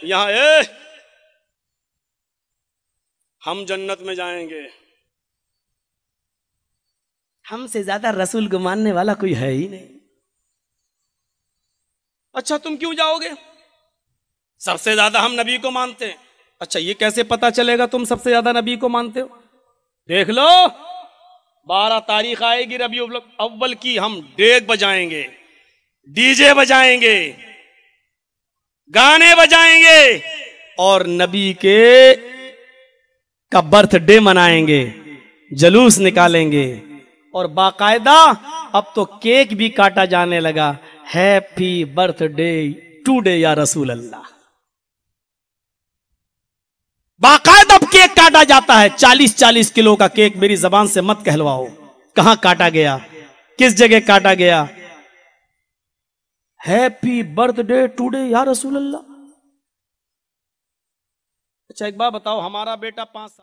यहां हम जन्नत में जाएंगे, हमसे ज्यादा रसूल को मानने वाला कोई है ही नहीं। अच्छा तुम क्यों जाओगे? सबसे ज्यादा हम नबी को मानते हैं। अच्छा ये कैसे पता चलेगा तुम सबसे ज्यादा नबी को मानते हो? देख लो 12 तारीख आएगी रबीउल अव्वल की, हम डेग बजाएंगे, डीजे बजाएंगे, गाने बजाएंगे और नबी के का बर्थडे मनाएंगे, जुलूस निकालेंगे और बाकायदा अब तो केक भी काटा जाने लगा, हैप्पी बर्थडे टुडे या रसूल अल्लाह। बाकायदा अब केक काटा जाता है, 40-40 किलो का केक। मेरी जबान से मत कहलवाओ कहां काटा गया, किस जगह काटा गया। हैप्पी बर्थडे टुडे या रसूल अल्लाह। अच्छा एक बात बताओ, हमारा बेटा 5 साल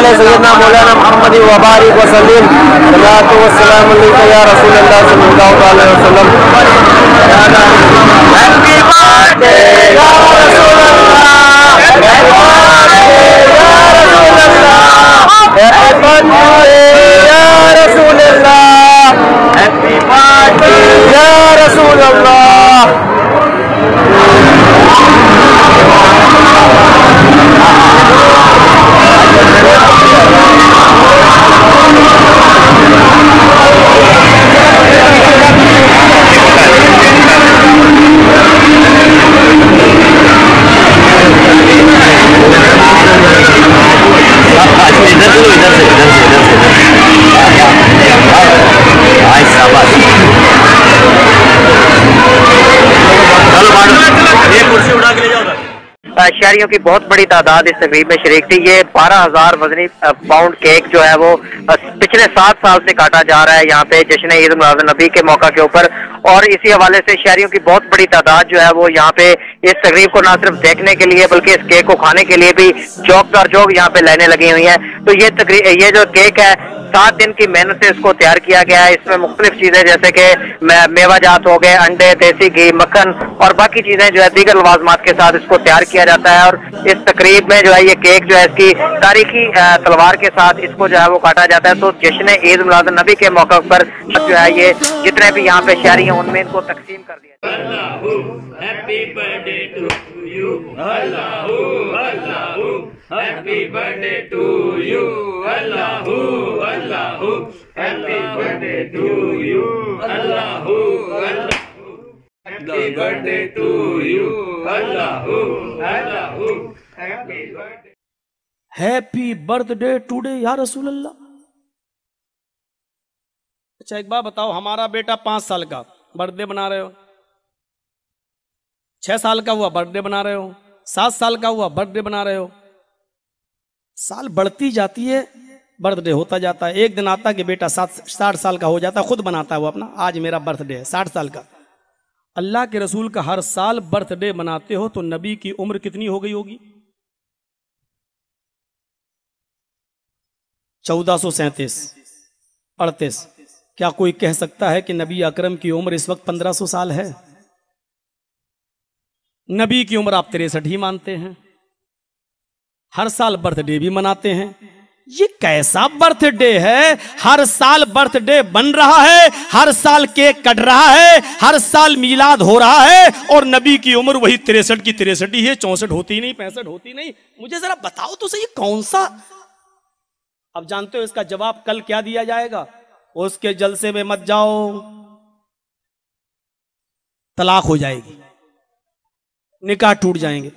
सैयदना मौलाना मोहम्मद वबारिक वसल्लम सल्लल्लाहु अलैहि या रसूल अल्लाह सल्लल्लाहु अलैहि वसल्लम। हैप्पी बर्थडे या रसूल अल्लाह, हैप्पी बर्थडे या रसूल अल्लाह, हैप्पी बर्थडे या रसूल अल्लाह। शहरियों की बहुत बड़ी तादाद इस तकरीब में शरीक थी। ये 12,000 वजनी पाउंड केक जो है वो पिछले 7 साल से काटा जा रहा है यहाँ पे जश्न ईद मिलाद नबी के मौका के ऊपर, और इसी हवाले से शहरियों की बहुत बड़ी तादाद जो है वो यहाँ पे इस तकरीब को ना सिर्फ देखने के लिए बल्कि इस केक को खाने के लिए भी चौक दर चौक यहाँ पे लाइनें लगी हुई हैं। तो ये जो केक है 7 दिन की मेहनत से इसको तैयार किया गया है। इसमें मुख्तलिफ चीजें जैसे कि मेवाजात हो गए, अंडे, देसी घी, मक्खन और बाकी चीजें जो है दीगर लवाजमात के साथ इसको तैयार किया जाता है। और इस तकरीब में जो है ये केक जो है इसकी तारीखी तलवार के साथ इसको जो है वो काटा जाता है। तो जश्न ईद मिलाद नबी के मौका पर जो है ये जितने भी यहाँ पे शहरी हैं उनमें इनको तकसीम कर दिया। हैप्पी बर्थडे टू यू, अल्लाहू अल्लाहू, हैप्पी बर्थडे टू यू, अल्लाहू अल्लाहू, हैप्पी बर्थडे टू यू, अल्लाहू अल्लाहू, हैप्पी बर्थडे टू यू, अल्लाहू अल्लाहू, happy birthday, happy birthday today या रसूल अल्लाह। अच्छा एक बात बताओ, हमारा बेटा 5 साल का बर्थडे बना रहे हो, 6 साल का हुआ बर्थडे बना रहे हो, 7 साल का हुआ बर्थडे बना रहे हो। साल बढ़ती जाती है, बर्थडे होता जाता है। एक दिन आता कि बेटा 60 साल का हो जाता है, खुद बनाता है वो अपना, आज मेरा बर्थडे है 60 साल का। अल्लाह के रसूल का हर साल बर्थडे मनाते हो तो नबी की उम्र कितनी हो गई होगी? 1437, 38। क्या कोई कह सकता है कि नबी अकरम की उम्र इस वक्त 1500 साल है? नबी की उम्र आप 63 ही मानते हैं, हर साल बर्थडे भी मनाते हैं। ये कैसा बर्थडे है? हर साल बर्थडे बन रहा है, हर साल केक कट रहा है, हर साल मिलाद हो रहा है और नबी की उम्र वही 63 की 63 ही है, 64 होती नहीं, 65 होती नहीं। मुझे जरा बताओ तो सही कौन सा। अब जानते हो इसका जवाब कल क्या दिया जाएगा? उसके जलसे में मत जाओ, तलाक हो जाएगी, निकाह टूट जाएंगे।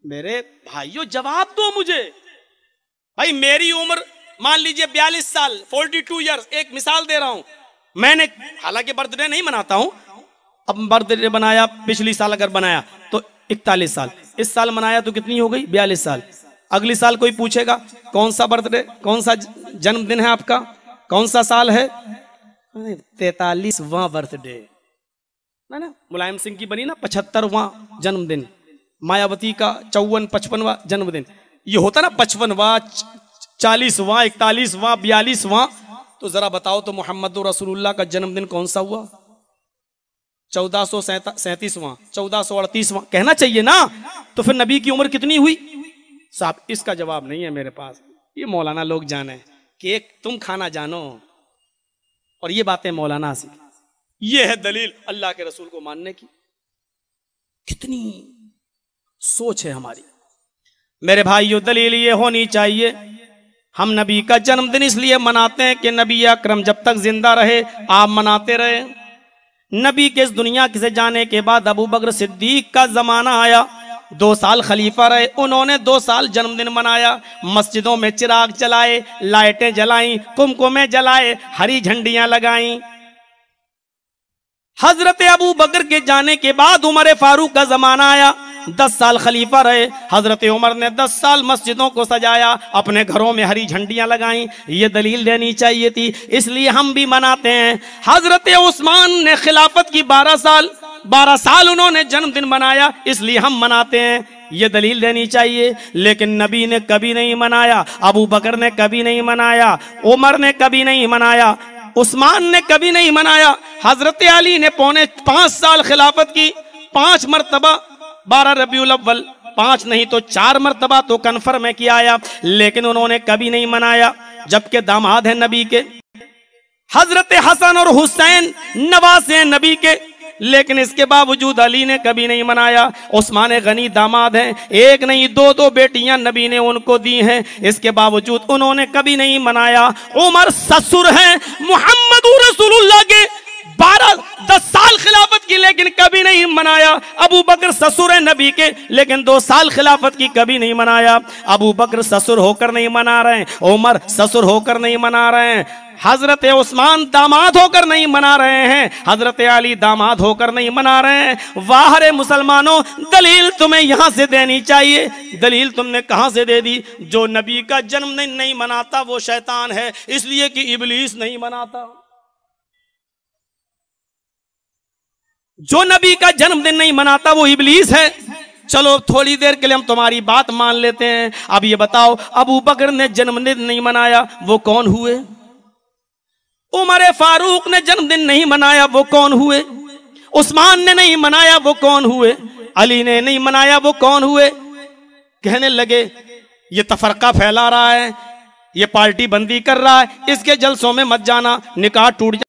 मेरे भाइयों जवाब दो मुझे। भाई मेरी उम्र मान लीजिए 42 साल, 42 ईयर्स, एक मिसाल दे रहा हूं। मैंने हालांकि बर्थडे नहीं मनाता हूं, अब बर्थडे बनाया, पिछली साल अगर बनाया तो 41 साल, इस साल मनाया तो कितनी हो गई? 42 साल। अगली साल कोई पूछेगा कौन सा बर्थडे, कौन सा जन्मदिन है आपका, कौन सा साल है, 43वां बर्थडे ना, मुलायम सिंह की बनी ना 75वां जन्मदिन, मायावती का 54-55वां जन्मदिन, ये होता ना 55वां, 40वां, 41वां, 42वां। तो जरा बताओ तो मोहम्मद रसूलुल्लाह का जन्मदिन कौन सा हुआ? 1437वां, 1438वां कहना चाहिए ना। तो फिर नबी की उम्र कितनी हुई साहब? इसका जवाब नहीं है मेरे पास, ये मौलाना लोग जाने, केक तुम खाना जानो और ये बातें मौलाना से। ये है दलील अल्लाह के रसूल को मानने की। कितनी सोच है हमारी मेरे भाइयों। दलील ये होनी चाहिए, हम नबी का जन्मदिन इसलिए मनाते हैं कि नबी अकरम जब तक जिंदा रहे आप मनाते रहे। नबी के इस दुनिया से जाने के बाद अबू बकर सिद्दीक का जमाना आया, 2 साल खलीफा रहे, उन्होंने 2 साल जन्मदिन मनाया, मस्जिदों में चिराग जलाए, लाइटें जलाई, कुमकुमे जलाए, हरी झंडियां लगाई। हजरत अबू बकर के जाने के बाद उमर फारूक का जमाना आया, 10 साल खलीफा रहे। हजरत उमर ने 10 साल मस्जिदों को सजाया, अपने घरों में हरी झंडियां लगाई। ये दलील देनी चाहिए थी, इसलिए हम भी मनाते हैं। हजरत उस्मान ने खिलाफत की 12 साल उन्होंने जन्मदिन मनाया, इसलिए हम मनाते हैं। ये दलील देनी चाहिए। लेकिन नबी ने कभी नहीं मनाया, अबू बकर ने कभी नहीं मनाया, उमर ने कभी नहीं मनाया, उस्मान ने कभी नहीं मनाया। हजरत अली ने 5 साल खिलाफत की, 5 मरतबा 12 रबीउल अव्वल, 5 नहीं तो 4 मरतबा तो कन्फर्म है किया आया, लेकिन उन्होंने कभी नहीं मनाया। जबकि दामाद है नबी के, हजरत हसन और हुसैन नवासे हैं नबी के, लेकिन इसके बावजूद अली ने कभी नहीं मनाया। उस्मान गनी दामाद हैं, 1 नहीं 2 बेटियां नबी ने उनको दी हैं, इसके बावजूद उन्होंने कभी नहीं मनाया। उमर ससुर हैं मोहम्मद रसूलुल्लाह के, 10 साल खिलाफत की, लेकिन कभी नहीं मनाया। अबू बकर ससुर है नबी के, लेकिन 2 साल खिलाफत की, कभी नहीं मनाया। अबू बकर ससुर होकर नहीं मना रहे हैं, उमर ससुर होकर नहीं मना रहे हैं, हजरत उस्मान दामाद होकर नहीं मना रहे हैं, हजरत अली दामाद होकर नहीं मना रहे हैं। वाह रे मुसलमानों, दलील तुम्हें यहां से देनी चाहिए। दलील तुमने कहां से दे दी? जो नबी का जन्मदिन नहीं मनाता वो शैतान है, इसलिए कि इब्लीस नहीं मनाता। जो नबी का जन्मदिन नहीं मनाता वो इब्लीस है। चलो थोड़ी देर के लिए हम तुम्हारी बात मान लेते हैं। अब ये बताओ, अबू बकर ने जन्मदिन नहीं मनाया, वो कौन हुए? उमर फारूक ने जन्मदिन नहीं मनाया, वो कौन हुए? उस्मान ने नहीं मनाया, वो कौन हुए? अली ने नहीं मनाया, वो कौन हुए? कहने लगे ये तफरका फैला रहा है, ये पार्टी बंदी कर रहा है, इसके जलसों में मत जाना, निकाह टूट